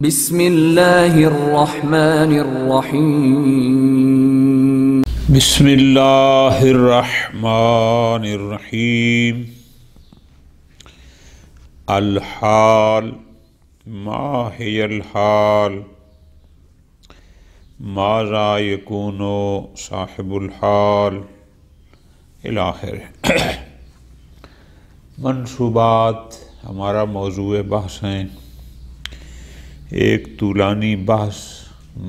بسم اللہ الرحمن الرحیم بسم اللہ الرحمن الرحیم الحال ما ہی الحال ماذا یکون صاحب الحال الآخر۔ منصوبات ہمارا موضوع بحث ہیں۔ ایک طولانی بحث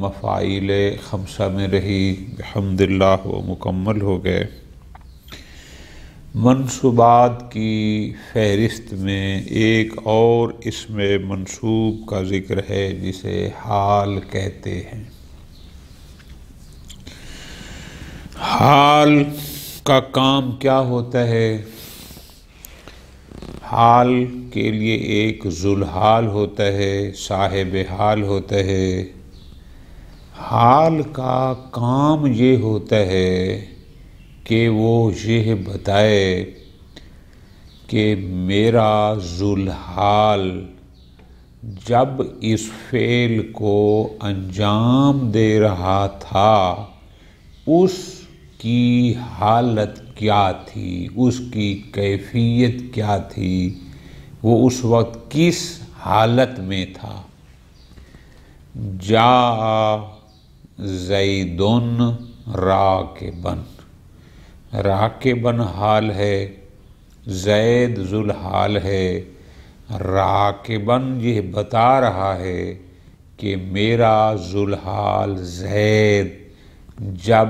مفاعیل خمسہ میں رہی، بحمد اللہ وہ مکمل ہو گئے۔ منصوبات کی فہرست میں ایک اور اسم منصوب کا ذکر ہے جسے حال کہتے ہیں۔ حال کا کام کیا ہوتا ہے؟ حال کے لیے ایک ذوالحال ہوتا ہے، صاحب حال ہوتا ہے۔ حال کا کام یہ ہوتا ہے کہ وہ یہ بتائے کہ میرا ذوالحال جب اس فعل کو انجام دے رہا تھا اس کی حالت کیا تھی، اس کی کیفیت کیا تھی، وہ اس وقت کس حالت میں تھا۔ جاء زیدن راکبن، راکبن حال ہے، زید ذوالحال ہے، راکبن یہ بتا رہا ہے کہ میرا ذوالحال زید جب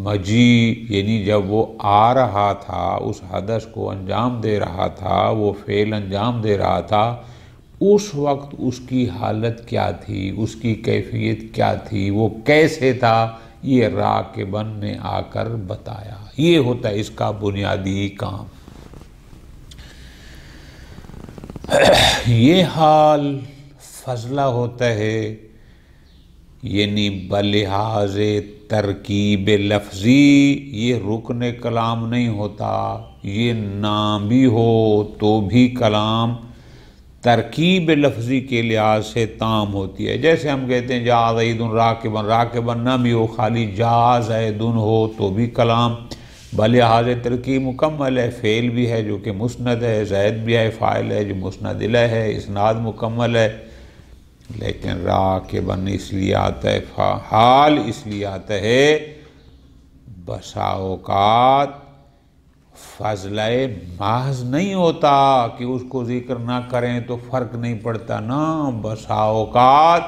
مجی یعنی جب وہ آ رہا تھا، اس حدث کو انجام دے رہا تھا، وہ فعل انجام دے رہا تھا، اس وقت اس کی حالت کیا تھی، اس کی کیفیت کیا تھی، وہ کیسے تھا، یہ راکبن نے آ کر بتایا۔ یہ ہوتا ہے اس کا بنیادی کام۔ یہ حال فضلہ ہوتا ہے، یعنی بلحاظ ترکیب لفظی یہ رکن کلام نہیں ہوتا، یہ نام بھی ہو تو بھی کلام ترکیب لفظی کے لحاظ سے تام ہوتی ہے۔ جیسے ہم کہتے ہیں جاء زیدن راکبن، راکبن نہ بھی ہو، خالی جاء زیدن ہو تو بھی کلام بلحاظ ترکیب مکمل ہے۔ فعل بھی ہے جو کہ مسند ہے، زید بھی ہے فاعل ہے جو مسند الیہ ہے، اسناد مکمل ہے۔ لیکن راکبن اس لیے آتا ہے، حال اس لیے آتا ہے، بسا اوقات فضلہ محض نہیں ہوتا کہ اس کو ذکر نہ کریں تو فرق نہیں پڑتا، نا، بسا اوقات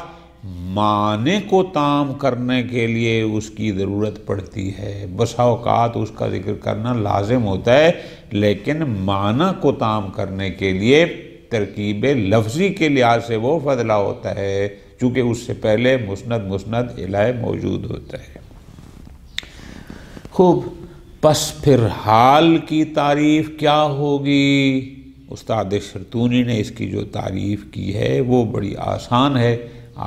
معنی کو تام کرنے کے لیے اس کی ضرورت پڑتی ہے۔ بسا اوقات اس کا ذکر کرنا لازم ہوتا ہے لیکن معنی کو تام کرنے کے لیے ترکیب لفظی کے لحاظ سے وہ فضلہ ہوتا ہے چونکہ اس سے پہلے مسند الیہ موجود ہوتا ہے۔ خوب، پس پھر حال کی تعریف کیا ہوگی؟ استاد شرطونی نے اس کی جو تعریف کی ہے وہ بڑی آسان ہے،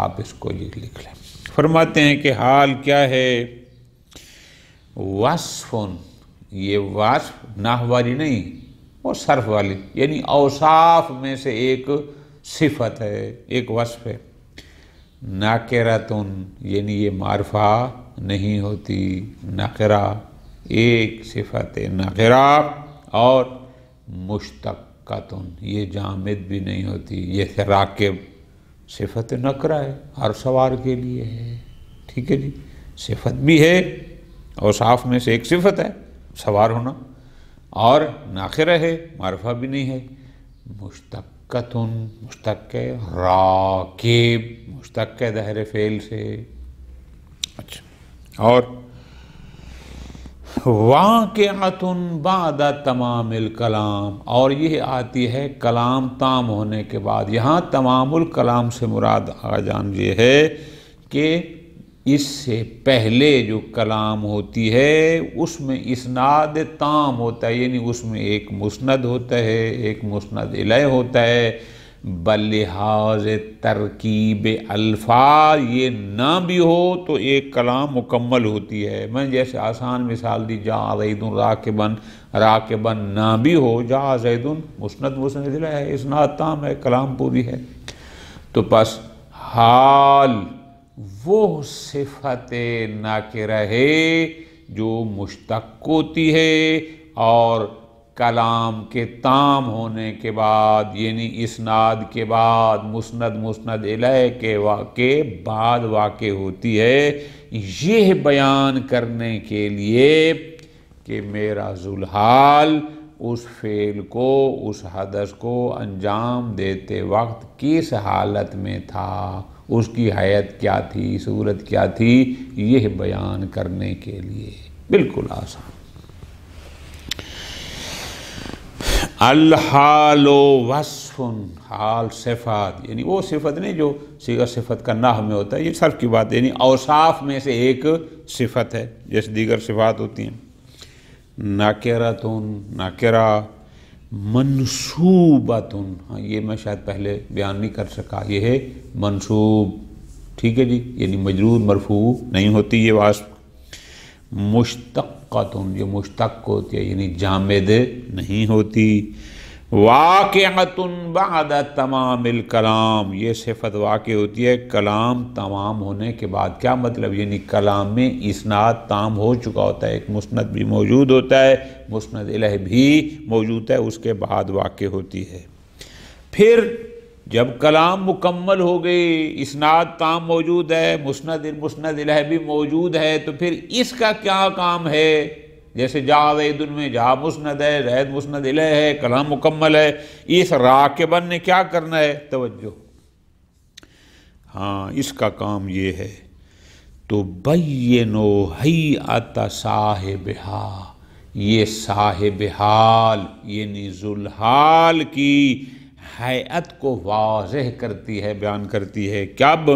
آپ اس کو یہ لکھ لیں۔ فرماتے ہیں کہ حال کیا ہے؟ وصفن، یہ وصف نحو والی نہیں، وہ صرف والی، یعنی اوصاف میں سے ایک صفت ہے، ایک وصف ہے۔ ناکرتن، یعنی یہ معرفہ نہیں ہوتی، ناکرہ ایک صفت ہے ناکرہ، اور مشتقتن یہ جامد بھی نہیں ہوتی، یہ راکب صفت نکرہ ہے، ہر سوار کے لیے ہے، ٹھیک ہے جی، صفت بھی ہے، اوصاف میں سے ایک صفت ہے سوار ہونا، اور ناخرہ ہے، معرفہ بھی نہیں ہے۔ مشتقتن، مشتق ہے، راکب مشتق ہے ظاہر فعل سے۔ اچھا، اور واقعتن بعد تمام الکلام، اور یہ آتی ہے کلام تام ہونے کے بعد۔ یہاں تمام الکلام سے مراد آجان یہ ہے کہ اس سے پہلے جو کلام ہوتی ہے اس میں اسناد تام ہوتا ہے، یعنی اس میں ایک مسند ہوتا ہے، ایک مسند الیہ ہوتا ہے، بلحاظ ترکیب الفاظ یہ نہ بھی ہو تو ایک کلام مکمل ہوتی ہے۔ میں جیسے آسان مثال دی، جاء زیدن راکبن، راکبن نہ بھی ہو، جاء زیدن مسند الیہ ہے، اسناد تام ہے، کلام پوری ہے۔ تو پس حال وہ صفت ناکرہ ہے جو مشتق ہوتی ہے اور کلام کے تام ہونے کے بعد، یعنی اسناد کے بعد، مسند الیہ کے بعد واقع ہوتی ہے، یہ بیان کرنے کے لیے کہ میرا ذوالحال اس فعل کو، اس حدث کو انجام دیتے وقت کس حالت میں تھا، اس کی حیت کیا تھی، صورت کیا تھی، یہ بیان کرنے کے لیے بالکل آسان۔ الحال وصف، حال صفت، یعنی وہ صفت نہیں جو صیغہ صفت کا نحو میں ہوتا ہے، یہ صرف کی بات، یعنی اوصاف میں سے ایک صفت ہے جیسے دیگر صفات ہوتی ہیں۔ ناکرتن، ناکرہ، منصوبتن، ہاں یہ میں شاید پہلے بیان نہیں کر سکا، یہ ہے منصوب، ٹھیک ہے جی، یعنی مجرور مرفوع نہیں ہوتی یہ وصف۔ مشتقتن، یہ مشتق ہوتی ہے یعنی جامد نہیں ہوتی۔ واقعتن بعد تمام الکلام، یہ صفت واقع ہوتی ہے کلام تمام ہونے کے بعد۔ کیا مطلب؟ یعنی کلام میں اسناد تام ہو چکا ہوتا ہے، ایک مسند بھی موجود ہوتا ہے، مسند الیہ بھی موجود ہے، اس کے بعد واقع ہوتی ہے۔ پھر جب کلام مکمل ہو گئی، اسناد تام موجود ہے، مسند الیہ بھی موجود ہے، تو پھر اس کا کیا کام ہے؟ جیسے جا زید میں جا مسند ہے، زید مسند الیہ ہے، کلام مکمل ہے، اس راکبن نے کیا کرنا ہے؟ توجہ، ہاں اس کا کام یہ ہے تو بینو ہیئت صاحبہا، یہ صاحب حال یعنی ذوالحال کی حیت کو واضح کرتی ہے، بیان کرتی ہے۔ کب؟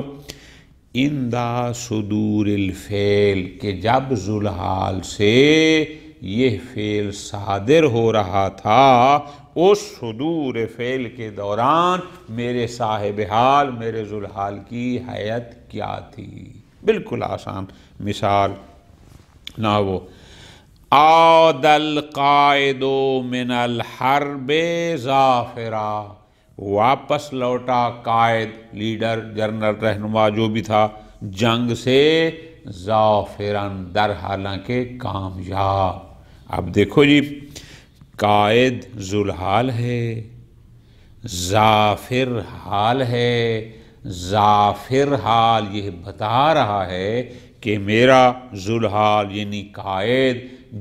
اندہ صدور الفعل، کہ جب ذوالحال سے یہ فعل صادر ہو رہا تھا، اس صدور فعل کے دوران میرے صاحب حال، میرے ذوالحال کی حیت کیا تھی؟ بالکل آسان مثال، نہ وہ عاد القائد من الحرب ظافرا، واپس لوٹا قائد، لیڈر، جنرل، رہنما جو بھی تھا، جنگ سے ظافراً، در حالانکہ کامیاب۔ اب دیکھو جی، قائد ذوالحال ہے، ظافر حال ہے، ظافر حال یہ بتا رہا ہے کہ میرا ذوالحال یعنی قائد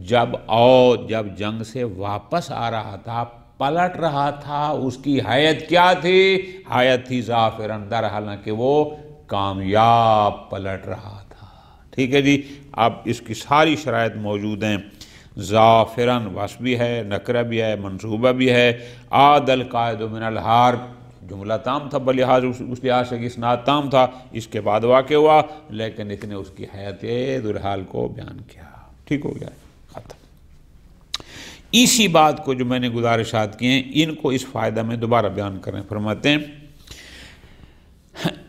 جب جنگ سے واپس آ رہا تھا، پلٹ رہا تھا، اس کی حیت کیا تھی؟ حیت تھی ظافراً، در حالانکہ وہ کامیاب پلٹ رہا تھا۔ ٹھیک ہے جی، اب اس کی ساری شرائط موجود ہیں۔ ظافراً وصف بھی ہے، نکرہ بھی ہے، منصوبہ بھی ہے۔ عاد القائد من الحرب، جملہ تام تھا بلحاظ اس لحاظ سے کہ اسناد تام تھا، اس کے بعد واقع ہوا، لیکن اس نے اس کی حیات ذوالحال کو بیان کیا۔ ٹھیک ہو گیا، ختم۔ اسی بات کو جو میں نے گزارشات کی ہیں، ان کو اس فائدہ میں دوبارہ بیان کریں۔ فرماتے ہیں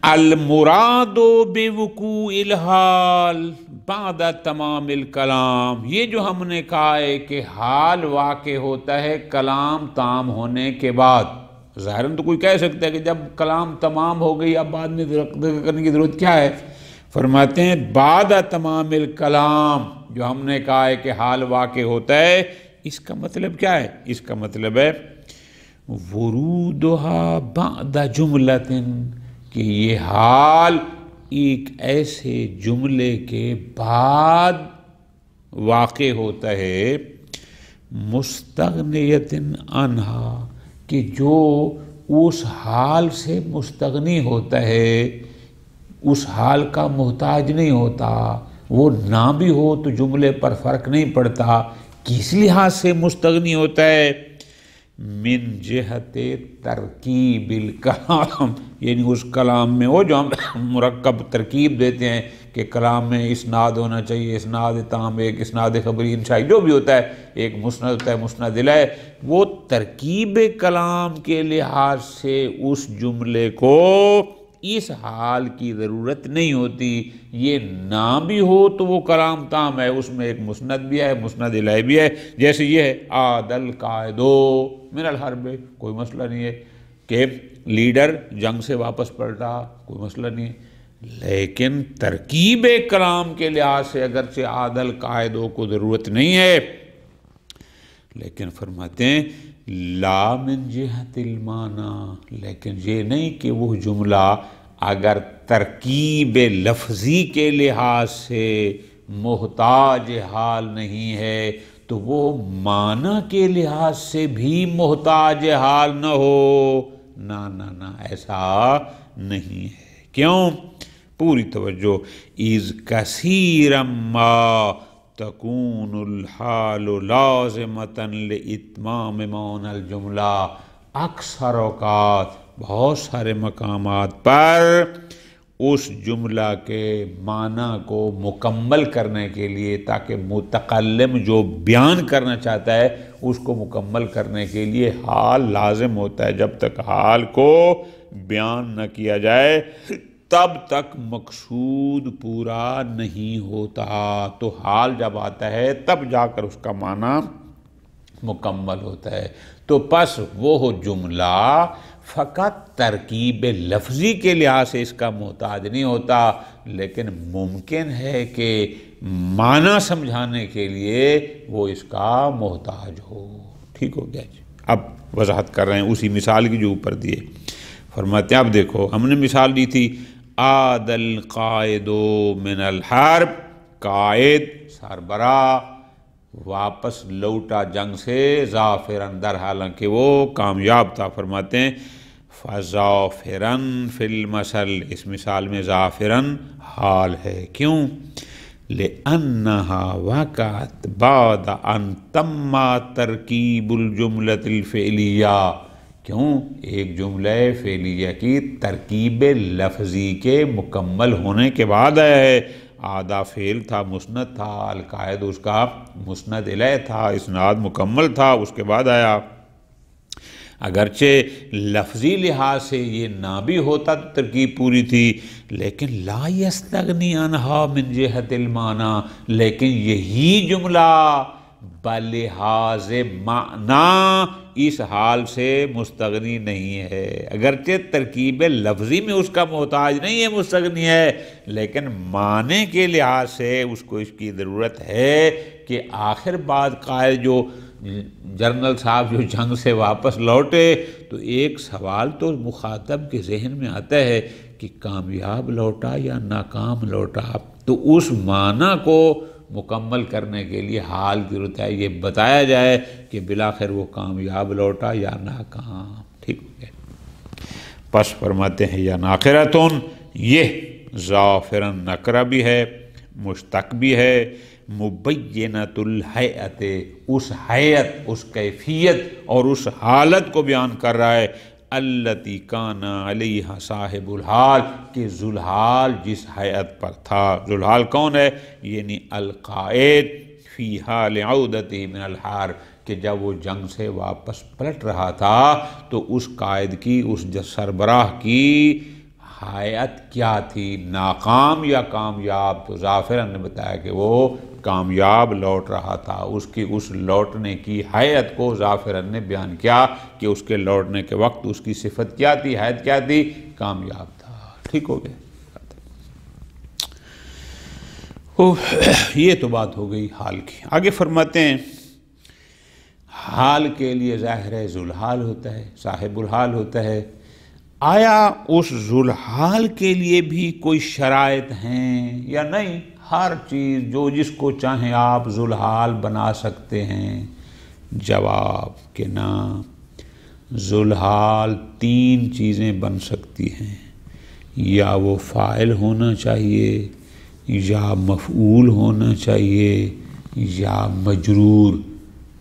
المراد بوقوع الحال بعد تمام الکلام، یہ جو ہم نے کہا ہے کہ حال واقع ہوتا ہے کلام تام ہونے کے بعد، ظاہراً تو کوئی کہہ سکتا ہے کہ جب کلام تمام ہو گئی اب بعد میں ذکر کرنے کی ضرورت کیا ہے؟ فرماتے ہیں بعد تمام الکلام، جو ہم نے کہا ہے کہ حال واقع ہوتا ہے، اس کا مطلب کیا ہے؟ اس کا مطلب ہے ورودہا بعد جملۃ، کہ یہ حال ایک ایسے جملے کے بعد واقع ہوتا ہے، مستغنیۃ عنہا، کہ جو اس حال سے مستغنی ہوتا ہے، اس حال کا محتاج نہیں ہوتا، وہ نہ بھی ہو تو جملے پر فرق نہیں پڑتا، کس لحاظ سے مستغنی ہوتا ہے؟ من جہت ترکیب الکلام، یعنی اس کلام میں وہ جو ہم مرکب ترکیب دیتے ہیں کہ کلام میں اسناد ہونا چاہیے، اسناد تام، ایک اسناد خبری انشائی جو بھی ہوتا ہے، ایک مسند ہوتا ہے، مسند الیہ، وہ ترکیب کلام کے لحاظ سے اس جملے کو اس حال کی ضرورت نہیں ہوتی، یہ نہ بھی ہو تو وہ کلام تام ہے، اس میں ایک مسند بھی ہے، مسند الیہ بھی ہے، جیسے یہ ہے عاد القائد من الحرب، کوئی مسئلہ نہیں ہے، کہ لیڈر جنگ سے واپس پلٹا، کوئی مسئلہ نہیں ہے، لیکن ترکیب کلام کے لحاظ سے اگرچہ عادل قائدوں کو ضرورت نہیں ہے، لیکن فرماتے ہیں لا من جہت المعنی، لیکن یہ نہیں کہ وہ جملہ اگر ترکیب لفظی کے لحاظ سے محتاج حال نہیں ہے تو وہ معنی کے لحاظ سے بھی محتاج حال نہ ہو، نہ ایسا نہیں ہے۔ کیوں؟ پوری توجہ، اذ کثیرا ما تکون الحال لازمتا لاتمام معنی الجملہ، اکثر اوقات بہت سارے مقامات پر اس جملہ کے معنی کو مکمل کرنے کے لیے، تاکہ متکلم جو بیان کرنا چاہتا ہے اس کو مکمل کرنے کے لیے حال لازم ہوتا ہے۔ جب تک حال کو بیان نہ کیا جائے تب تک مقصود پورا نہیں ہوتا، تو حال جب آتا ہے تب جا کر اس کا معنی مکمل ہوتا ہے۔ تو پس وہ جملہ فقط ترکیب لفظی کے لحاظ سے اس کا محتاج نہیں ہوتا، لیکن ممکن ہے کہ معنی سمجھانے کے لیے وہ اس کا محتاج ہو۔ ٹھیک ہو گیا جی؟ اب وضاحت کر رہے ہیں اسی مثال کی جو اوپر دیے، فرماتے ہیں اب دیکھو ہم نے مثال دی تھی عاد القائد من الحرب، قائد سربراہ واپس لوٹا جنگ سے ظافراً، در حالانکہ وہ کامیاب تھا۔ فرماتے ہیں فظافراً فی المثل، اس مثال میں ظافراً حال ہے، کیوں؟ لأنہا وقعت بعد ان تم ترکیب الجملۃ الفعلیہ، کیوں؟ ایک جملہ فعلیہ کی ترکیب لفظی کے مکمل ہونے کے بعد ہے۔ آدھا فعل تھا، مسند تھا، القائد اس کا مسند الیہ تھا، اسناد مکمل تھا، اس کے بعد آیا۔ اگرچہ لفظی لحاظ سے یہ نہ بھی ہوتا تو ترکیب پوری تھی، لیکن لا یستغنی عنہا من جہت المعنی، لیکن یہی جملہ بلحاظ معنی اس حال سے مستغنی نہیں ہے۔ اگرچہ ترکیب لفظی میں اس کا محتاج نہیں ہے، مستغنی ہے، لیکن معنی کے لحاظ سے اس کو اس کی ضرورت ہے کہ آخر بعد قائد جو جنرل صاحب جو جنگ سے واپس لوٹے تو ایک سوال تو مخاطب کے ذہن میں آتا ہے کہ کامیاب لوٹا یا ناکام لوٹا، تو اس معنی کو مکمل کرنے کے لیے حال کی ضرورت ہے، یہ بتایا جائے کہ بالآخر وہ کامیاب لوٹا یا ناکام۔ ٹھیک ہو گیا؟ پس فرماتے ہیں یا ناقرتن، یہ ظافراً نکرہ بھی ہے، مشتق بھی ہے، مبینۃ الہیئت، اس حیت، اس کیفیت اور اس حالت کو بیان کر رہا ہے، التی کان علیہ صاحب الحال، کہ ذوالحال جس حیت پر تھا۔ ذوالحال کون ہے؟ یعنی القائد فی حال عودتہ من الحرب، کہ جب وہ جنگ سے واپس پلٹ رہا تھا تو اس قائد کی، اس سربراہ کی حیت کیا تھی، ناکام یا کامیاب؟ تو ظافراً نے بتایا کہ وہ کامیاب لوٹ رہا تھا، اس کی اس لوٹنے کی حیت کو ظافراً نے بیان کیا کہ اس کے لوٹنے کے وقت اس کی صفت کیا تھی، حیت کیا تھی؟ کامیاب تھا۔ ٹھیک ہو گیا؟ یہ تو بات ہو گئی حال کی۔ آگے فرماتے ہیں حال کے لیے ظاہر ہے ذوالحال ہوتا ہے، صاحب الحال ہوتا ہے، آیا اس ذوالحال کے لیے بھی کوئی شرائط ہیں یا نہیں؟ ہر چیز جو جس کو چاہیں آپ ذوالحال بنا سکتے ہیں؟ جواب کہ نہ، ذوالحال تین چیزیں بن سکتی ہیں، یا وہ فاعل ہونا چاہیے، یا مفعول ہونا چاہیے، یا مجرور۔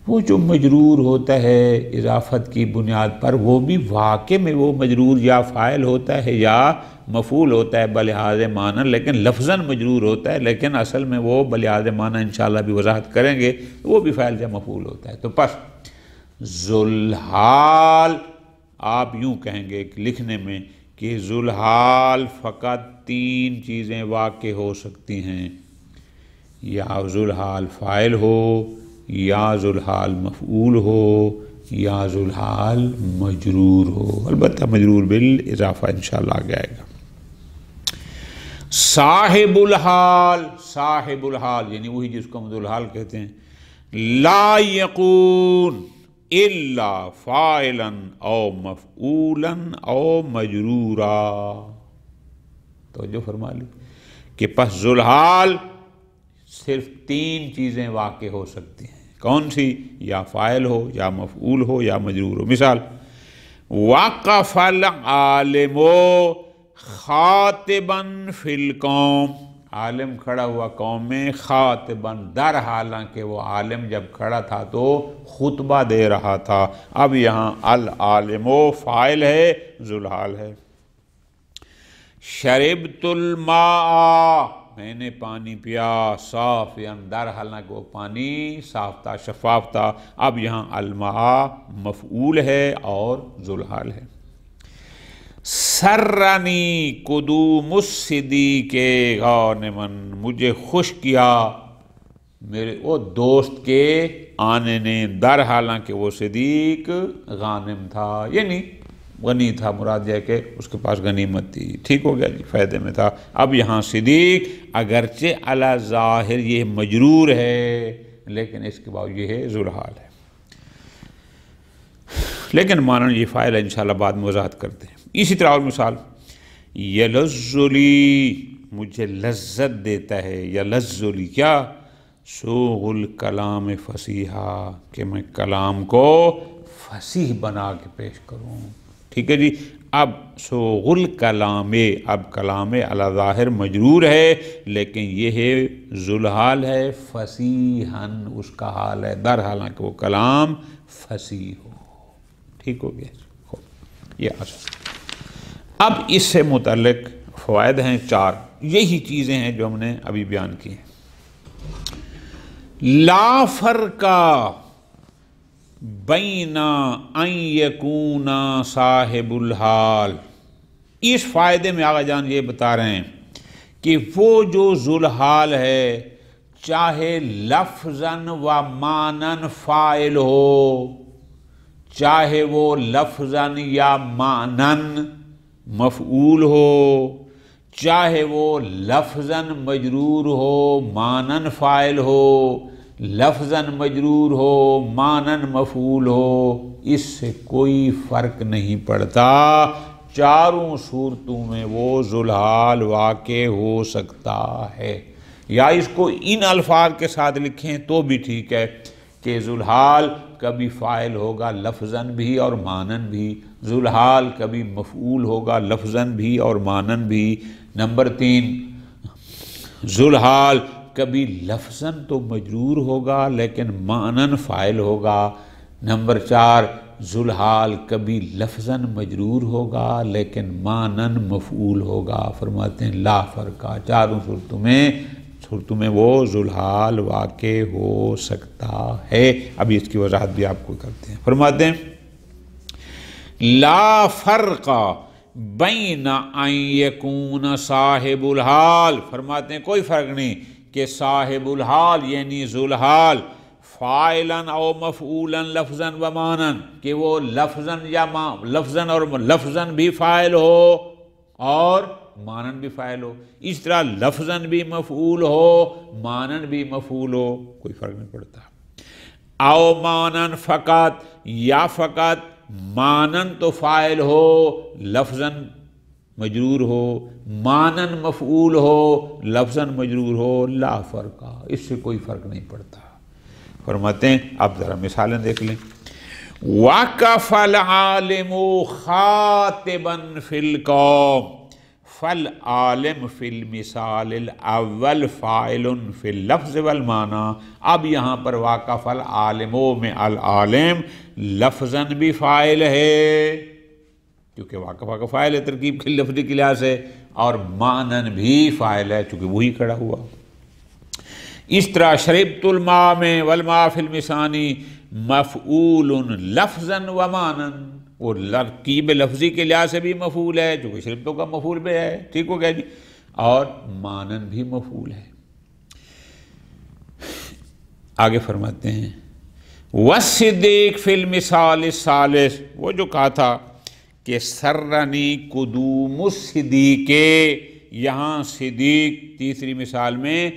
وہ جو مجرور ہوتا ہے اضافت کی بنیاد پر، وہ بھی واقع میں وہ مجرور یا فاعل ہوتا ہے یا مفعول ہوتا ہے بلحاظ معنی، لیکن لفظاً مجرور ہوتا ہے، لیکن اصل میں وہ بلحاظ معنی انشاءاللہ بھی وضاحت کریں گے وہ بھی فاعل یا مفعول ہوتا ہے۔ تو پس ذوالحال آپ یوں کہیں گے لکھنے میں کہ ذوالحال فقط تین چیزیں واقع ہو سکتی ہیں، یا ذوالحال فاعل ہو، یا ذوالحال مفعول ہو، یا ذوالحال مجرور ہو، البتہ مجرور بالاضافہ انشاءاللہ آگے آئے گا۔ صاحب الحال، صاحب الحال یعنی وہی جس کو ہم ذوالحال کہتے ہیں، لا یکون الا فاعلا او مفعولا او مجرورا، توجہ فرما لی کہ پس ذوالحال صرف 3 چیزیں واقع ہو سکتی ہیں، کون سی؟ یا فاعل ہو، یا مفعول ہو، یا مجرور ہو۔ مثال، وقف العالم خاطبا فی القوم، عالم کھڑا ہوا قوم میں، خاطبا در حالانکہ وہ عالم جب کھڑا تھا تو خطبہ دے رہا تھا۔ اب یہاں العالم فاعل ہے، ذوالحال ہے۔ شربت الماء، میں نے پانی پیا، صافیا در حالانکہ وہ پانی صاف تھا، شفاف تھا۔ اب یہاں الماء مفعول ہے اور ذوالحال ہے۔ سرنی قدوم الصدیق غانما، مجھے خوش کیا میرے وہ دوست کے آنے نے، در حالانکہ وہ صدیق غانم تھا، یعنی غنی تھا، مراد یہ ہے کہ اس کے پاس غنیمت تھی، ٹھیک ہو گیا جی، فائدے میں تھا۔ اب یہاں صدیق اگرچہ علی ظاہر یہ مجرور ہے لیکن اس کے باوجود یہ ہے ذوالحال ہے، لیکن معنی یہ فاعل ہے، انشاءاللہ بعد میں وضاحت کرتے ہیں۔ اسی طرح اور مثال، یلذ لی، مجھے لذت دیتا ہے، یلذ لی کیا؟ سوغ الکلام فصیحا، کہ میں کلام کو فصیح بنا کے پیش کروں، ٹھیک ہے جی۔ اب سوغ الکلام، اب کلام علی ظاہر مجرور ہے لیکن یہ ہے ذوالحال ہے، فصیحاً اس کا حال ہے، در حالانکہ وہ کلام فصیح ہو، ٹھیک ہو گیا۔ یہ آسان۔ اب اس سے متعلق فوائد ہیں 4، یہی چیزیں ہیں جو ہم نے ابھی بیان کی ہیں۔ لا فرق بین ان یکون صاحب الحال، اس فائدے میں آغا جان یہ بتا رہے ہیں کہ وہ جو ذوالحال ہے چاہے لفظاً و معناً فاعل ہو، چاہے وہ لفظاً یا معناً مفعول ہو، چاہے وہ لفظاً مجرور ہو معناً فاعل ہو، لفظاً مجرور ہو معناً مفعول ہو، اس سے کوئی فرق نہیں پڑتا، چاروں صورتوں میں وہ ذوالحال واقع ہو سکتا ہے۔ یا اس کو ان الفاظ کے ساتھ لکھیں تو بھی ٹھیک ہے کہ ذوالحال کبھی فاعل ہوگا لفظاً بھی اور معناً بھی، ذوالحال کبھی مفعول ہوگا لفظاً بھی اور معناً بھی۔ نمبر 3، ذوالحال کبھی لفظاً تو مجرور ہوگا لیکن معناً فاعل ہوگا۔ نمبر 4، ذوالحال کبھی لفظاً مجرور ہوگا لیکن معناً مفعول ہوگا۔ فرماتے ہیں لا فرقہ، چاروں صورتوں میں وہ ذوالحال واقع ہو سکتا ہے۔ ابھی اس کی وضاحت بھی آپ کو کرتے ہیں۔ فرماتے ہیں لا فرق بین ان یکون صاحب الحال، فرماتے ہیں کوئی فرق نہیں کہ صاحب الحال یعنی ذوالحال فاعلاً او مفعولاً لفظاً و معناً، کہ وہ لفظاً بھی فاعل ہو اور معناً بھی فاعل ہو، اس طرح لفظاً بھی مفعول ہو معناً بھی مفعول ہو، کوئی فرق نہیں پڑتا۔ او معناً فقط، یا فقط معناً تو فاعل ہو لفظاً مجرور ہو، معناً مفعول ہو لفظاً مجرور ہو، لا فرق، اس سے کوئی فرق نہیں پڑتا۔ فرماتے ہیں اب ذرا مثالیں دیکھ لیں۔ وَقَفَ الْعَالِمُ خَاطِبًا فِي الْقَوْمِ، فالعالم فی المثال الاول فاعل فی اللفظ والمعنی۔ اب یہاں پر واقف العالموں میں العالم لفظاً بھی فاعل ہے کیونکہ واقفہ کا فاعل ہے ترکیب کے لفظی کے لحاظ سے، اور معناً بھی فاعل ہے چونکہ وہی کھڑا ہوا۔ اس طرح شربت الماء میں والماء فی المثانی مفعول لفظاً و معناً، وہ ترکیب لفظی کے لحاظ سے بھی مفعول ہے جو کہ شربتوں کا مفعول بھی ہے، ٹھیک ہو گیا جی، اور معناً بھی مفعول ہے۔ آگے فرماتے ہیں والصدیق فی المثال الثالث، وہ جو کہا تھا کہ سرنی قدوم الصدیق، یہاں صدیق تیسری مثال میں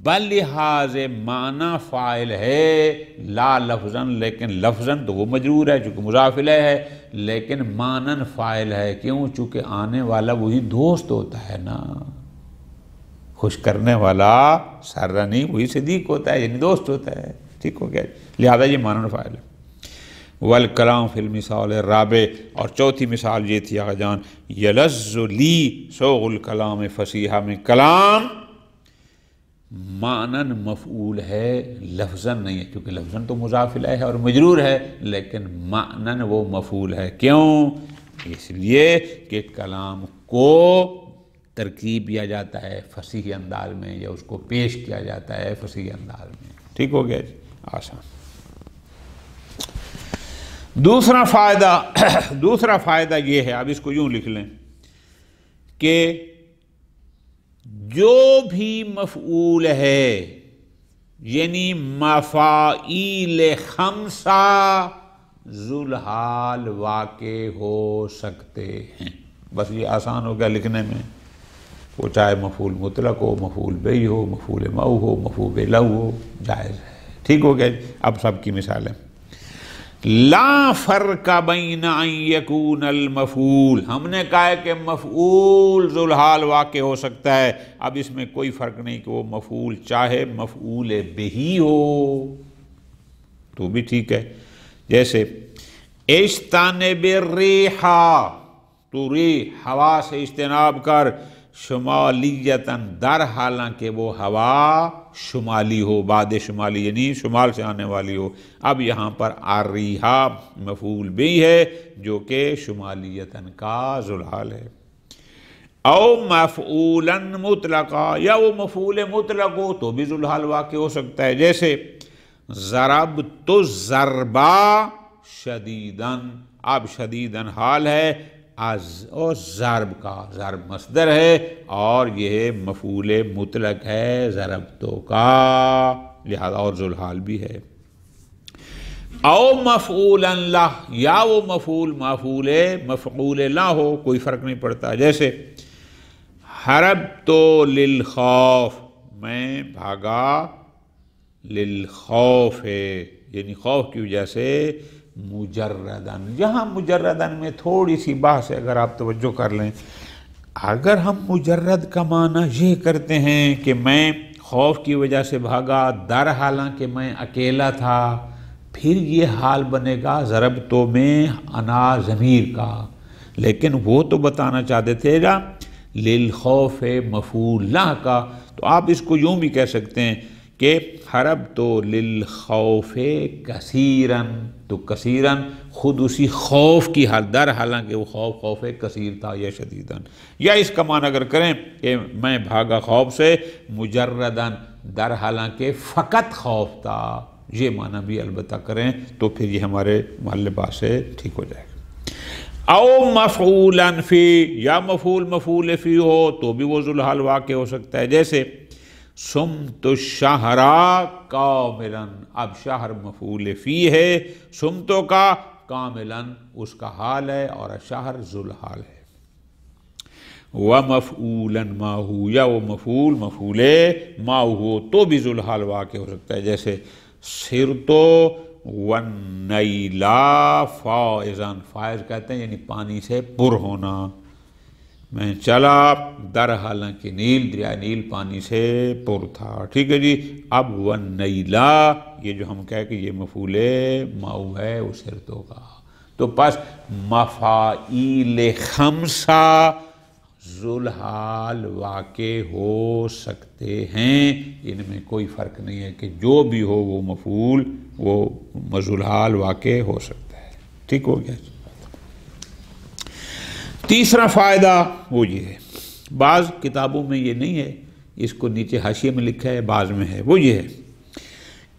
بلحاظ معنی فاعل ہے، لا لفظاً، لیکن لفظاً تو وہ مجرور ہے چونکہ مضاف الیہ ہے، لیکن معنن فاعل ہے، کیوں؟ چونکہ آنے والا وہی دوست ہوتا ہے نا، خوش کرنے والا سرنی وہی صدیق ہوتا ہے، یعنی دوست ہوتا ہے، ٹھیک ہو گیا، لہذا یہ معنن فاعل ہے۔ والکلام فی المثال الرابع، اور چوتھی مثال یہ تھی آقا جان، یلذ لی سوغ الکلام فصیحہ میں کلام معنن مفعول ہے، لفظاً نہیں ہے، کیونکہ لفظاً تو مضاف الیہ ہے اور مجرور ہے، لیکن معنن وہ مفعول ہے، کیوں؟ اس لیے کہ کلام کو ترکیب کیا جاتا ہے فصیح انداز میں، یا اس کو پیش کیا جاتا ہے فصیح انداز میں، ٹھیک ہو گیا جی، آسان۔ دوسرا فائدہ یہ ہے، اب اس کو یوں لکھ لیں کہ جو بھی مفعول ہے، یعنی مفاعیل خمسہ ذوالحال واقع ہو سکتے ہیں، بس یہ آسان ہو گیا لکھنے میں، وہ چاہے مفعول مطلق ہو، مفعول بی ہو، مفعول مؤ ہو، مفعول لہ ہو، جائز ہے، ٹھیک ہو گیا۔ اب سب کی مثالیں، لا فرق بین ان یکون المفعول، ہم نے کہا ہے کہ مفعول ذوالحال واقع ہو سکتا ہے، اب اس میں کوئی فرق نہیں کہ وہ مفعول چاہے مفعول بہی ہو تو بھی ٹھیک ہے، جیسے اجتنب الریح، تو ریح ہوا سے اجتناب کر، شمالیتاً در حالانکہ وہ ہوا شمالی ہو، بعد شمالی یعنی شمال سے آنے والی ہو۔ اب یہاں پر الریحا مفعول بھی ہے جو کہ شمالیتاً کا ذوالحال ہے، او مفعولا مطلقا، یا وہ مفعول مطلق ہو تو بھی ذوالحال واقع ہو سکتا ہے، جیسے ضربت الضربا شدیداً، اب شدیداً حال ہے اور ضرب کا، ضرب مصدر ہے اور یہ مفعول مطلق ہے ضربتو کا، لہذا اور ذوالحال بھی ہے۔ او مفعولا لہ، یا وہ مفعول لہ ہو، کوئی فرق نہیں پڑتا، جیسے حربت للخوف، میں بھاگا للخوف ہے، یعنی خوف کی وجہ سے، مجردن، یہاں مجردن میں تھوڑی سی بحث ہے، اگر آپ توجہ کر لیں، اگر ہم مجرد کا معنی یہ کرتے ہیں کہ میں خوف کی وجہ سے بھاگا در حالانکہ میں اکیلا تھا، پھر یہ حال بنے گا ضربتو میں انا ضمیر کا، لیکن وہ تو بتانا چاہتے تھے گا للخوف مفعول لہ کا، تو آپ اس کو یوں بھی کہہ سکتے ہیں کہ حربت للخوف کثیراً، تو کثیراً خود اسی خوف کی حال، در حالانکہ وہ خوف کثیر تھا یا شدیداً، یا اس کا معنی اگر کریں کہ میں بھاگا خوف سے مجرداً، در حالانکہ فقط خوف تھا، یہ معنی بھی البتہ کریں تو پھر یہ ہمارے محل بات سے ٹھیک ہو جائے گا۔ او مفعولا فی، یا مفعول فی ہو تو بھی وہ ذوالحال واقع ہو سکتا ہے، جیسے سمت الشہر کاملا، اب شہر مفعول فی ہے، سمتو کا کاملا اس کا حال ہے اور شہر ذوالحال ہے۔ ومفعولا ماہو، یا وہ مفعول ماہو ہو تو بھی ذوالحال واقع ہو سکتا ہے، جیسے سرتو والنیلا فائزا، فائز کہتے ہیں یعنی پانی سے پر ہونا، میں چلا در حالانکہ نیل، دریا نیل پانی سے پر تھا، ٹھیک ہے جی۔ اب والنیلا، یہ جو ہم کہہ کہ یہ مفعول ماؤ ہے اس سرتوں کا، تو پس مفاعیل خمسہ ذوالحال واقع ہو سکتے ہیں، ان میں کوئی فرق نہیں ہے کہ جو بھی ہو وہ مفعول وہ ذوالحال واقع ہو سکتا ہے، ٹھیک ہو گیا۔ تیسرا فائدہ وہ یہ ہے، بعض کتابوں میں یہ نہیں ہے، اس کو نیچے حاشیے میں لکھا ہے، بعض میں ہے، وہ یہ ہے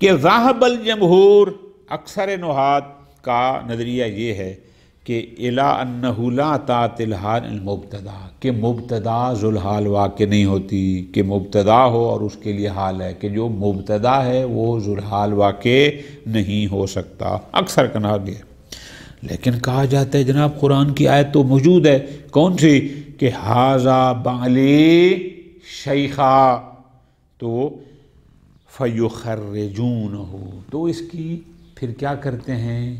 کہ ذاہب الجمہور، اکثر نحات کا نظریہ یہ ہے کہ الا انہ لا تعطل حال المبتدا، کہ مبتدا ذوالحال واقع نہیں ہوتی، کہ مبتدا ہو اور اس کے لیے حال ہے، کہ جو مبتدا ہے وہ ذوالحال واقع نہیں ہو سکتا، اکثر کہا گیا۔ لیکن کہا جاتا ہے جناب قرآن کی آیت تو موجود ہے، کون سی؟ کہ ھذا بعلی شیخا، تو فیخرجونہ، تو اس کی پھر کیا کرتے ہیں؟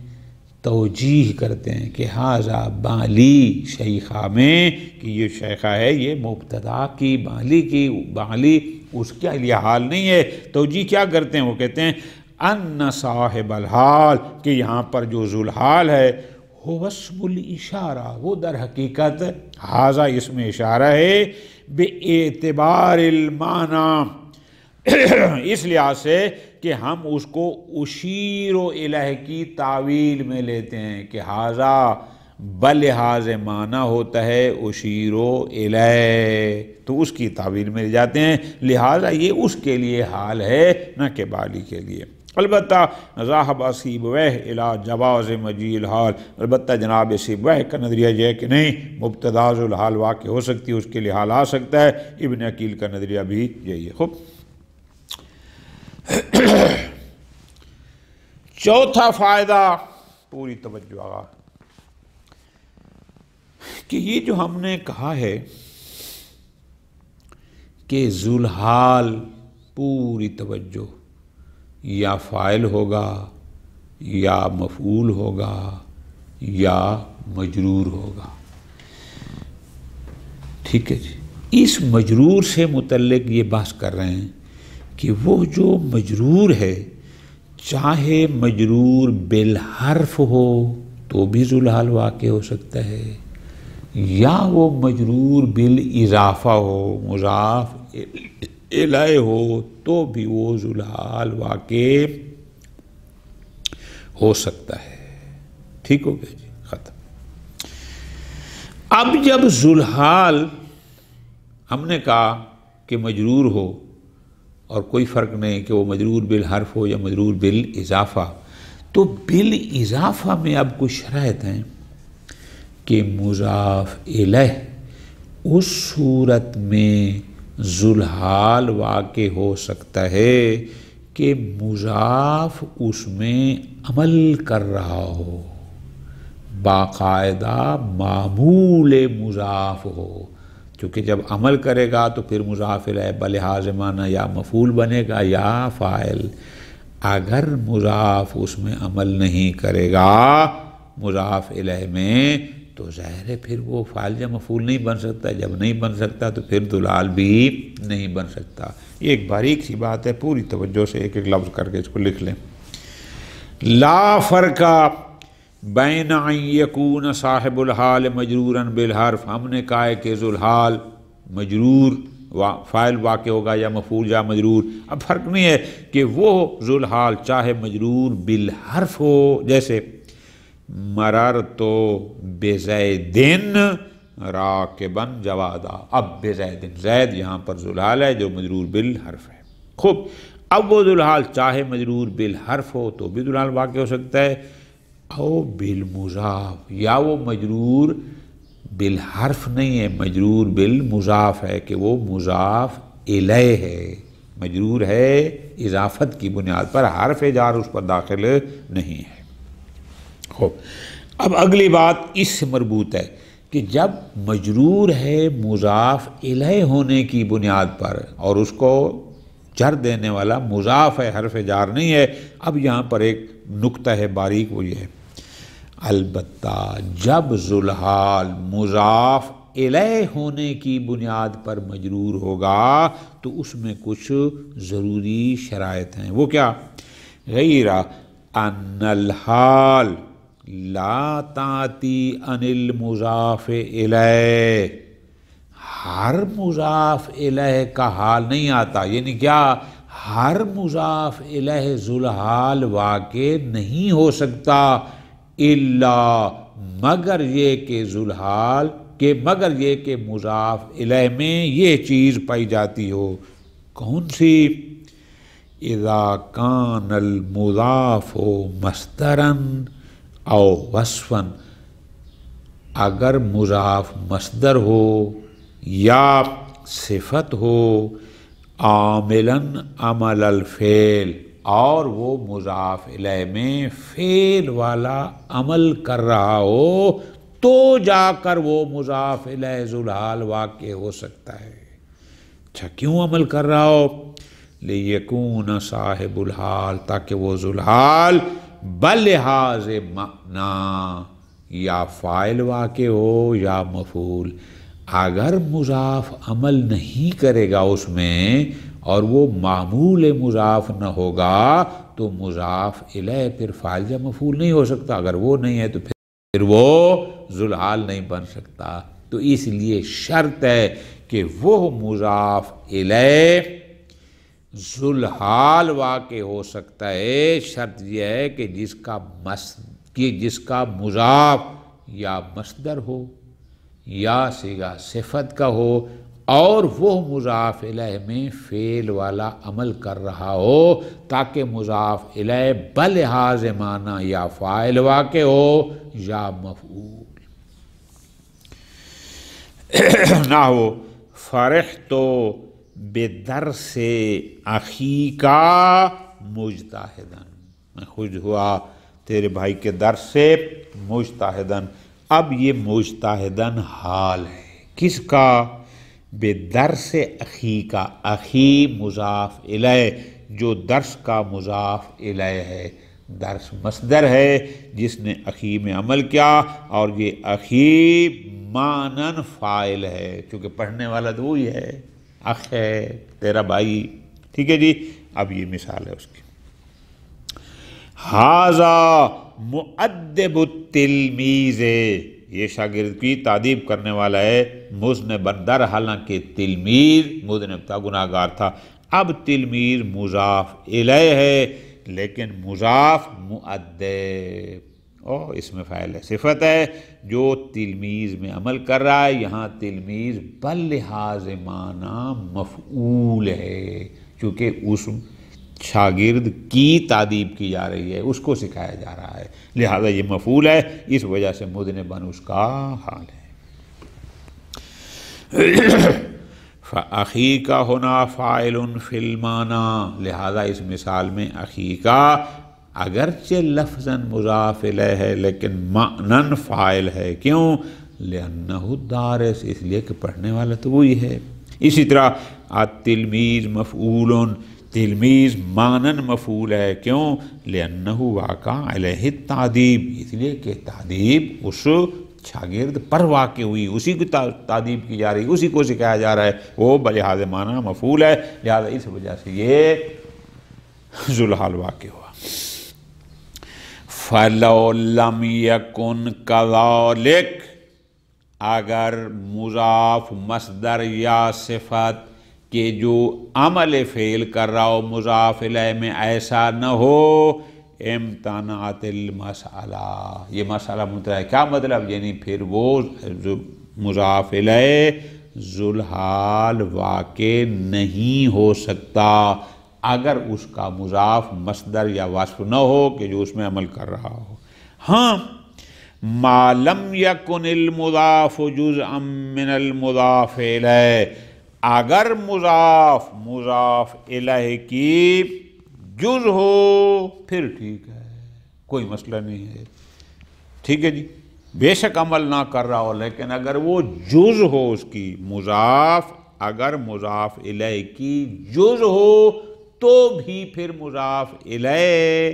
توجیح کرتے ہیں کہ ھذا بعلی شیخا میں، کہ یہ شیخہ ہے یہ مبتدا کی بعلی اس کے لیے حال نہیں ہے۔ توجیح کیا کرتے ہیں؟ وہ کہتے ہیں ان صاحب الحال، کہ یہاں پر جو ذوالحال ہے هو اسم الاشارہ، وہ در حقیقت ھذا اسم اشارہ ہے، بے اعتبار المعنی، اس لحاظ سے کہ ہم اس کو اشیر الیہ کی تعویل میں لیتے ہیں، کہ ھذا بلحاظ معنی ہوتا ہے اشیر الیہ، تو اس کی تعویل میں لے جاتے ہیں، لہذا یہ اس کے لیے حال ہے نہ کہ بالی کے لیے۔ البتہ ذاہب سیبویہ الی جواز مجیء الحال، البتہ جناب سیبویہ کا نظریہ یہ ہے کہ نہیں، مبتدا ذوالحال واقع ہو سکتی ہے، اس کے لیے حال آ سکتا ہے۔ ابن عقیل کا نظریہ بھی یہی ہے۔ خوب، چوتھا فائدہ، پوری توجہ آگا، کہ یہ جو ہم نے کہا ہے کہ ذوالحال، پوری توجہ، یا فاعل ہوگا یا مفعول ہوگا یا مجرور ہوگا، ٹھیک ہے جی۔ اس مجرور سے متعلق یہ بحث کر رہے ہیں کہ وہ جو مجرور ہے، چاہے مجرور بالحرف ہو تو بھی ذوالحال واقع ہو سکتا ہے، یا وہ مجرور بالاضافہ ہو، مضاف الیہ ہو، تو بھی وہ ذوالحال واقع ہو سکتا ہے، ٹھیک ہو گیا جی، ختم۔ اب جب ذوالحال ہم نے کہا کہ مجرور ہو، اور کوئی فرق نہیں کہ وہ مجرور بالحرف ہو یا مجرور بالاضافہ، تو بالاضافہ میں اب کچھ شرائط ہیں کہ مضاف الیہ اس صورت میں ذوالحال واقع ہو سکتا ہے کہ مضاف اس میں عمل کر رہا ہو، باقاعدہ معمول مضاف ہو، چونکہ جب عمل کرے گا تو پھر مضاف الیہ بلحاظ معنی یا مفعول بنے گا یا فاعل۔ اگر مضاف اس میں عمل نہیں کرے گا مضاف الیہ میں، تو ظاہر ہے پھر وہ فاعل یا مفعول نہیں بن سکتا، جب نہیں بن سکتا تو پھر ذوالحال بھی نہیں بن سکتا۔ یہ ایک باریک سی بات ہے، پوری توجہ سے ایک ایک لفظ کر کے اس کو لکھ لیں۔ لا فرق بین ان یکون صاحب الحال مجرورا بالحرف، ہم نے کہا ہے کہ ذوالحال مجرور فاعل واقع ہوگا یا مفعول یا مجرور، اب فرق نہیں ہے کہ وہ ذوالحال چاہے مجرور بالحرف ہو، جیسے مررت بزیدن راکبا جوادا، اب بزیدن، زید یہاں پر ذوالحال ہے جو مجرور بالحرف ہے۔ خوب، اب وہ ذوالحال چاہے مجرور بالحرف ہو تو بھی ذوالحال واقع ہو سکتا ہے، او بالمضاف، یا وہ مجرور بالحرف نہیں ہے، مجرور بالمضاف ہے، کہ وہ مضاف الیہ ہے، مجرور ہے اضافت کی بنیاد پر، حرف جار اس پر داخل نہیں ہے۔ خوب، اب اگلی بات اس سے مربوط ہے کہ جب مجرور ہے مضاف الیہ ہونے کی بنیاد پر اور اس کو جر دینے والا مضاف ہے، حرف جار نہیں ہے، اب یہاں پر ایک نکتہ ہے باریک، وہ یہ ہے البتہ جب ذوالحال مضاف الیہ ہونے کی بنیاد پر مجرور ہوگا تو اس میں کچھ ضروری شرائط ہیں۔ وہ کیا؟ غیر ان الحال لا تاتی عن المضاف الیہ، ہر مضاف الیہ کا حال نہیں آتا، یعنی کیا؟ ہر مضاف الیہ ذوالحال واقع نہیں ہو سکتا، الا مگر یہ کہ ذوالحال مگر یہ کہ مضاف الیہ میں یہ چیز پائی جاتی ہو، کون سی؟ اذا کان المضاف مصدرا او وصفا، اگر مضاف مصدر ہو یا صفت ہو عاملاً عمل الفعل اور وہ مضاف الیہ میں فعل والا عمل کر رہا ہو تو جا کر وہ مضاف الیہ ذوالحال واقع ہو سکتا ہے۔ اچھا کیوں عمل کر رہا ہو؟ لیکون صاحب الحال، تاکہ وہ ذوالحال بلحاظ معنی یا فاعل واقع ہو یا مفعول۔ اگر مضاف عمل نہیں کرے گا اس میں اور وہ معمول مضاف نہ ہوگا تو مضاف الیہ پھر فاعل یا مفعول نہیں ہو سکتا، اگر وہ نہیں ہے تو پھر وہ ذوالحال نہیں بن سکتا۔ تو اس لیے شرط ہے کہ وہ مضاف الیہ ذوالحال واقع ہو سکتا ہے، شرط یہ ہے کہ جس کا مضاف یا مصدر ہو یا صیغہ صفت کا ہو اور وہ مضاف الیہ میں فعل والا عمل کر رہا ہو تاکہ مضاف الیہ بلحاظ معنی یا فاعل واقع ہو یا مفعول۔ نحو فرحت بدرس اخیک مجتہدا، میں خوش ہوا تیرے بھائی کے درس سے مجتہدا۔ اب یہ مجتہدا حال ہے کس کا؟ بدرس اخیک، اخی مضاف الیہ جو درس کا مضاف الیہ ہے، درس مصدر ہے جس نے اخی میں عمل کیا اور یہ اخی معنن فاعل ہے چونکہ پڑھنے والا تو وہی ہے، اخ ہے تیرا بھائی، ٹھیک ہے جی۔ اب یہ مثال ہے اس کی، ھذا مؤدب التلمیذ، یہ شاگرد کی تادیب کرنے والا ہے، مذنب در حالانکہ تلمیذ مذنب تھا، گناہ گار تھا۔ اب تلمیذ مضاف الیہ ہے لیکن مضاف مؤدب اور اس میں فاعل ہے، صفت ہے جو تلمیذ میں عمل کر رہا ہے۔ یہاں تلمیذ بلحاظ معنی مفعول ہے چونکہ اس شاگرد کی تادیب کی جا رہی ہے، اس کو سکھایا جا رہا ہے، لہذا یہ مفعول ہے، اس وجہ سے مذنباً اس کا حال ہے۔ فَأَخِيكَ هُنَا فَاعِلٌ فِي الْمَعنَى، لہذا اس مثال میں اخیکا اگرچہ لفظاً مضاف الیہ ہے لیکن معناً فاعل ہے، کیوں؟ لِأَنَّهُ الدَّارِسُ، اس لیے کہ پڑھنے والا تو وہی ہے۔ اسی طرح التلمیذ مفعول، تلمیذ معناً مفعول ہے، کیوں؟ لِأَنَّهُ وَقَعَ عَلَيْهِ التَّعْدِيب، اس لیے کہ تعدیب اس شاگرد پر واقع ہوئی، اسی کی تعدیب کی جا رہی، اسی کو سکھایا جا رہا ہے، وہ بلحاظ معنی مفعول ہے، لہذا اس وجہ سے یہ ذوالحال واقع ہوا۔ فَلَوْ لَمْ يَكُنْ كَذَلِكَ، اگر مضاف مصدر یا صفت کہ جو عمل فعل کر رہا ہو مضاف الیہ میں ایسا نہ ہو، امتنعت المسئلہ، یہ مسئلہ ممتنع ہے، کیا مطلب؟ یعنی پھر وہ مضاف الیہ ذوالحال واقع نہیں ہو سکتا اگر اس کا مضاف مصدر یا وصف نہ ہو کہ جو اس میں عمل کر رہا ہو۔ ہاں ما لم یکن المضاف جزءا من المضاف الیہ، اگر مضاف الیہ کی جز ہو پھر ٹھیک ہے، کوئی مسئلہ نہیں ہے، ٹھیک ہے جی، بے شک عمل نہ کر رہا ہو لیکن اگر وہ جز ہو اس کی مضاف، اگر مضاف الیہ کی جز ہو تو بھی پھر مضاف الیہ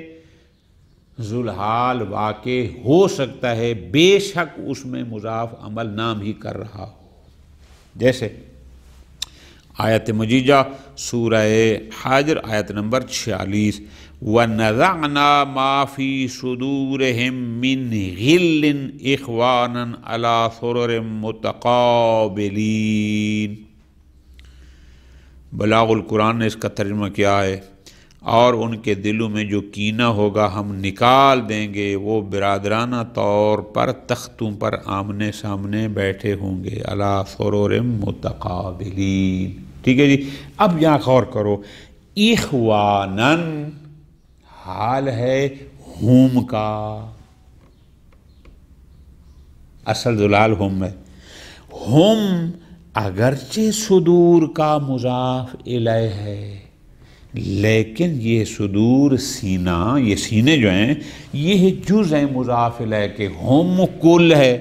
ذوالحال واقع ہو سکتا ہے بے شک اس میں مضاف عمل نہ بھی کر رہا ہو۔ جیسے آیت مجیدہ سورہ حجر آیت نمبر 46، وَنَزَعْنَا مَا فِي صُدُورِهِم مِّن غِلٍّ إِخْوَانًا عَلَى سُرُرٍ مُتَقَابِلِينَ۔ بلاغ القرآن نے اس کا ترجمہ کیا ہے، اور ان کے دلوں میں جو کینہ ہوگا ہم نکال دیں گے، وہ برادرانہ طور پر تختوں پر آمنے سامنے بیٹھے ہوں گے، علی سرور متقابلین، ٹھیک ہے جی۔ اب یہاں غور کرو، اخوانن حال ہے ہم کا، اصل ذلال ہم ہے. ہم اگرچہ صدور کا مضاف الیہ ہے، لیکن یہ صدور سینہ، یہ سینے جو ہیں یہ جز ہیں مضاف الیہ کے. ہم کل ہے،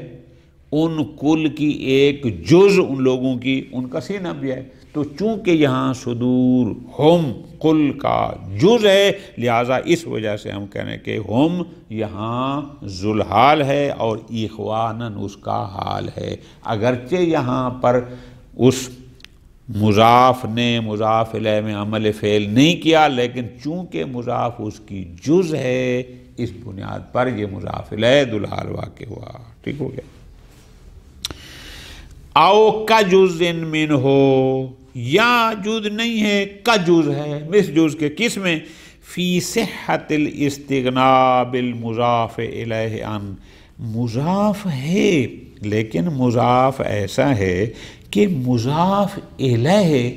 ان کل کی ایک جز ان لوگوں کی ان کا سینہ بھی ہے. تو چونکہ یہاں صدور ہم کل کا جز ہے، لہٰذا اس وجہ سے ہم کہنے کہ ہم یہاں ذوالحال ہے اور اخواناً اس کا حال ہے. اگرچہ یہاں پر اس مضاف نے مضاف الیہ میں عمل فعل نہیں کیا، لیکن چونکہ مضاف اس کی جز ہے، اس بنیاد پر یہ مضاف الیہ ذوالحال واقع ہوا. ٹھیک ہو گیا. او کا جز ان من ہو، یا جز نہیں ہے کا جز ہے، مس جز کے کس میں؟ فی صحت الاستغناء بالمضاف الیہ عن، مضاف ہے لیکن مضاف ایسا ہے کہ مضاف الیہ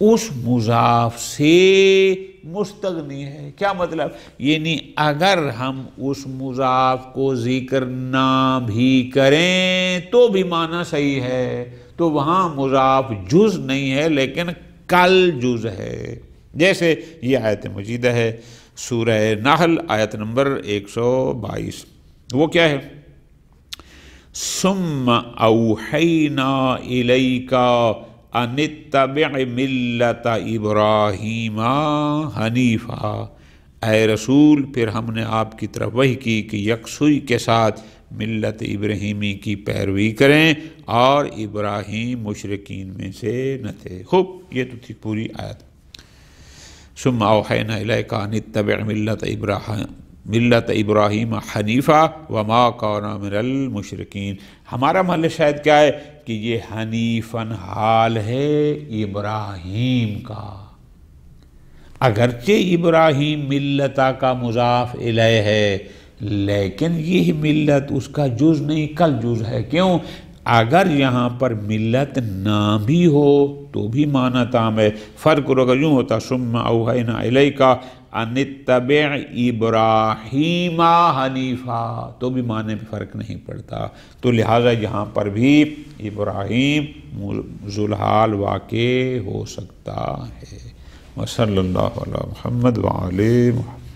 اس مضاف سے مستغنی ہے. کیا مطلب؟ یعنی اگر ہم اس مضاف کو ذکر نہ بھی کریں تو بھی معنی صحیح ہے. تو وہاں مضاف جز نہیں ہے لیکن کل جز ہے. جیسے یہ آیت مجیدہ ہے سورہ نحل آیت نمبر 122. وہ کیا ہے؟ ثم اوحینا الیک ان اتبع ملت ابراہیم حنیفا، اے رسول پھر ہم نے آپ کی طرف وحی کی کہ یکسوئی کے ساتھ ملت ابراہیمی کی پیروی کریں اور ابراہیم مشرکین میں سے نہ تھے. خوب، یہ تو تھی پوری آیت. ثم اوحینا الیک ان اتبع ملت ابراہیم حنیفا وما کان من المشرکین. ہمارا محل شاہد کیا ہے کہ یہ حنیفاً حال ہے ابراہیم کا. اگرچہ ابراہیم ملتا کا مضاف الیہ ہے، لیکن یہ ملت اس کا جز نہیں، کل جز ہے. کیوں؟ اگر یہاں پر ملت نہ بھی ہو تو بھی معنی تام ہے. فرق اگر یوں ہوتا ثم اوحینا الیک ان اتبع ابراہیم حنیفا تو بھی معنی میں فرق نہیں پڑتا. تو لہٰذا یہاں پر بھی ابراہیم ذوالحال واقع ہو سکتا ہے. وصلی اللہ علی محمد وعلی محمد.